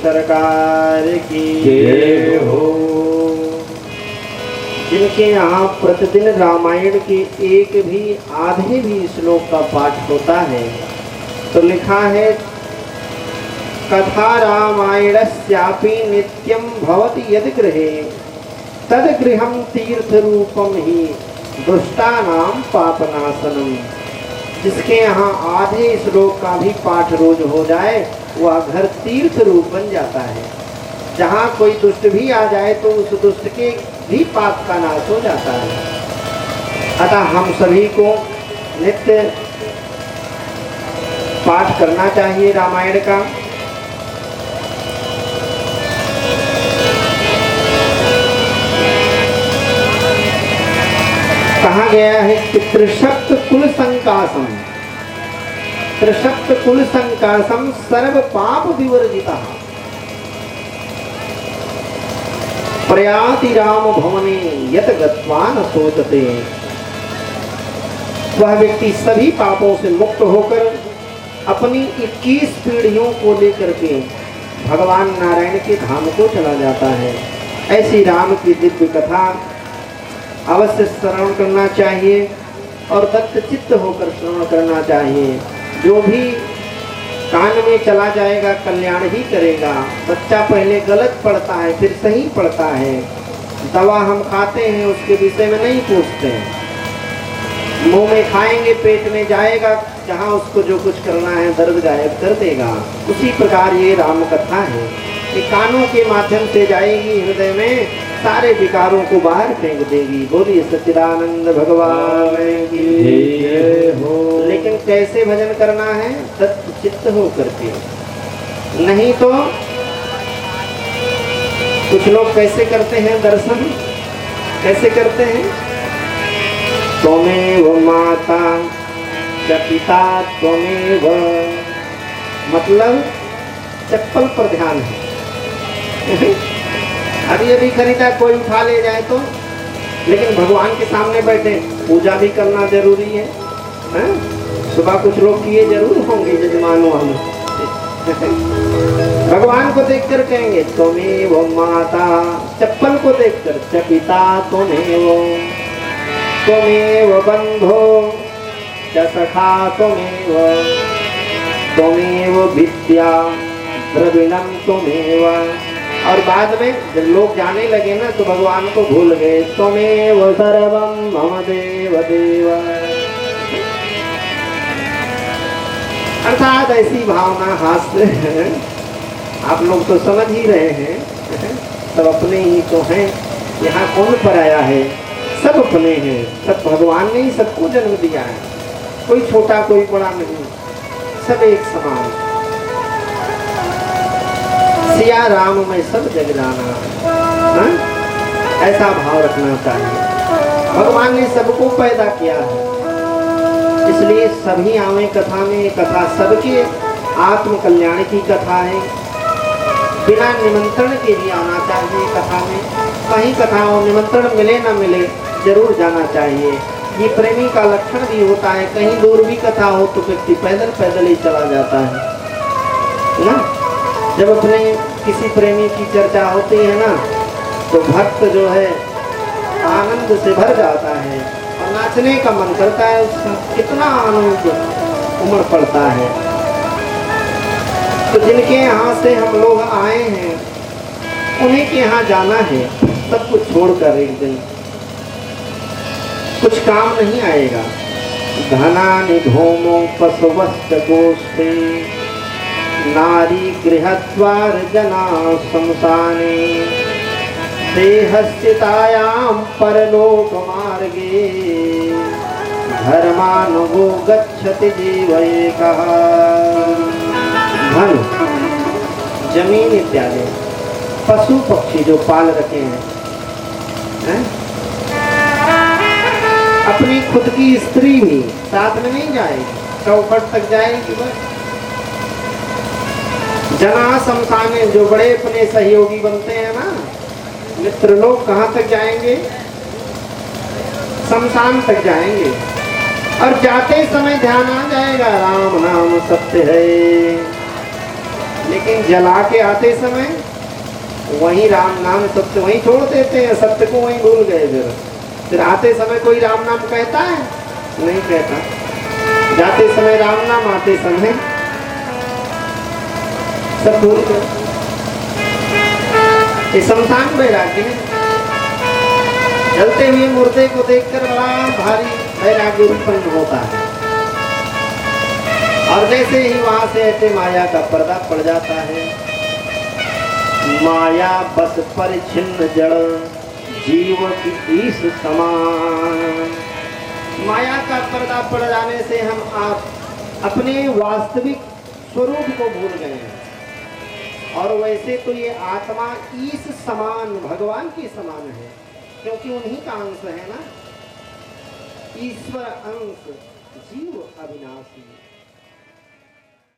सरकार की जय हो। जिनके यहाँ प्रतिदिन रामायण के एक भी आधे भी श्लोक का पाठ होता है तो लिखा है कथा रामायणस्यापि नित्यं भवति यदि गृहे तद गृहं तीर्थ रूपम ही दुष्टानां पापनाशनम। जिसके यहाँ आधे श्लोक का भी पाठ रोज हो जाए वह घर तीर्थ रूप बन जाता है। जहाँ कोई दुष्ट भी आ जाए तो उस दुष्ट के भी पाप का नाश हो जाता है। अतः हम सभी को नित्य पाठ करना चाहिए रामायण का। कहा गया है कि त्रिशक्त कुल संकासम, त्रिशक्त कुल संकासम सर्व पाप विवर्जिता प्रयाति राम भवने यत गत्वा न सोचते। वह व्यक्ति सभी पापों से मुक्त होकर अपनी 21 पीढ़ियों को लेकर के भगवान नारायण के धाम को चला जाता है। ऐसी राम की दिव्य कथा अवश्य श्रवण करना चाहिए और दत्त चित्त होकर श्रवण करना चाहिए। जो भी कान में चला जाएगा कल्याण ही करेगा। बच्चा पहले गलत पढ़ता है फिर सही पढ़ता है। दवा हम खाते हैं उसके विषय में नहीं पूछते। मुंह में खाएंगे पेट में जाएगा, जहाँ उसको जो कुछ करना है दर्द गायब कर देगा। उसी प्रकार ये राम कथा है, ये कानों के माध्यम से जाएगी, हृदय में सारे विकारों को बाहर फेंक देगी। बोलिए सच्चिदानंद भगवान की जय हो। लेकिन कैसे भजन करना है? तत्व चित्त हो करके, नहीं तो कुछ लोग कैसे करते हैं दर्शन, कैसे करते हैं? त्वमेव माता च पिता त्वमेव, मतलब चप्पल पर ध्यान है। अभी अभी खरीदा कोई उठा ले जाए तो, लेकिन भगवान के सामने बैठे पूजा भी करना जरूरी है। सुबह कुछ लोग किए जरूर होंगे जजमानों हम भगवान को देखकर कहेंगे त्वमेव माता, चप्पल को देखकर च पिता त्वमेव, त्वमेव बंधो च सखा त्वमेव, त्वमेव विद्या द्रविणम त्वमेव। और बाद में जब लोग जाने लगे ना तो भगवान को भूल गए। त्वमेव सर्वं मम देव देव। अर्थात ऐसी भावना हास्य आप लोग तो समझ ही रहे हैं, सब अपने ही तो हैं। यहाँ कौन पराया है? सब अपने हैं। सब भगवान ने ही सबको जन्म दिया है, कोई छोटा कोई बड़ा नहीं, सब एक समान। सिया राम में सब जग जाना, ऐसा भाव रखना चाहिए। भगवान ने सबको पैदा किया है, इसलिए सभी आवे कथा में। कथा सबके आत्म कल्याण की कथा है। बिना निमंत्रण के भी आना चाहिए कथा में। कहीं कथाओं निमंत्रण मिले ना मिले जरूर जाना चाहिए। ये प्रेमी का लक्षण भी होता है। कहीं दूर भी कथा हो तो व्यक्ति पैदल पैदल ही चला जाता है ना। जब अपने किसी प्रेमी की चर्चा होती है ना तो भक्त जो है आनंद से भर जाता है और नाचने का मन करता है। उसका कितना आनंद उमड़ पड़ता है। तो जिनके यहाँ से हम लोग आए हैं उन्हीं के यहाँ जाना है। सब कुछ छोड़कर एक दिन कुछ काम नहीं आएगा। धनानि धूमो पशुवश्च गोष्ठे नारी गृहद्वार जना शमशाने देहस्थितायां परलोक मार्गे धर्मानुगो गच्छति जीव एकः। धन जमीन इत्यादि पशु पक्षी जो पाल रखे हैं, अपनी खुद की स्त्री भी साथ में नहीं जाएगी, चौखट तक जाएगी बस। जना शमशाने जो बड़े अपने सहयोगी बनते हैं ना मित्र लोग, कहाँ तक जाएंगे? शमशान तक जाएंगे। और जाते समय ध्यान आ जाएगा राम नाम सत्य है, लेकिन जला के आते समय वही राम नाम सत्य वहीं छोड़ देते हैं, सत्य को वहीं भूल गए। फिर आते समय कोई राम नाम कहता है? नहीं कहता। जाते समय राम नाम, आते समय सब भूल गए। ये शमशान वैराग्य है। जलते हुए मुर्दे को देखकर बड़ा भारी वैराग्य उत्पन्न होता है। और जैसे ही वहां से ऐसे माया का पर्दा पड़ जाता है, माया बस परिच्छिन्न जड़ जीव की ईश समान। माया का पर्दा पड़ जाने से हम आप अपने वास्तविक स्वरूप को भूल गए हैं। और वैसे तो ये आत्मा ईश समान, भगवान के समान है, क्योंकि उन्हीं का अंश है ना। ईश्वर अंश जीव अविनाशी।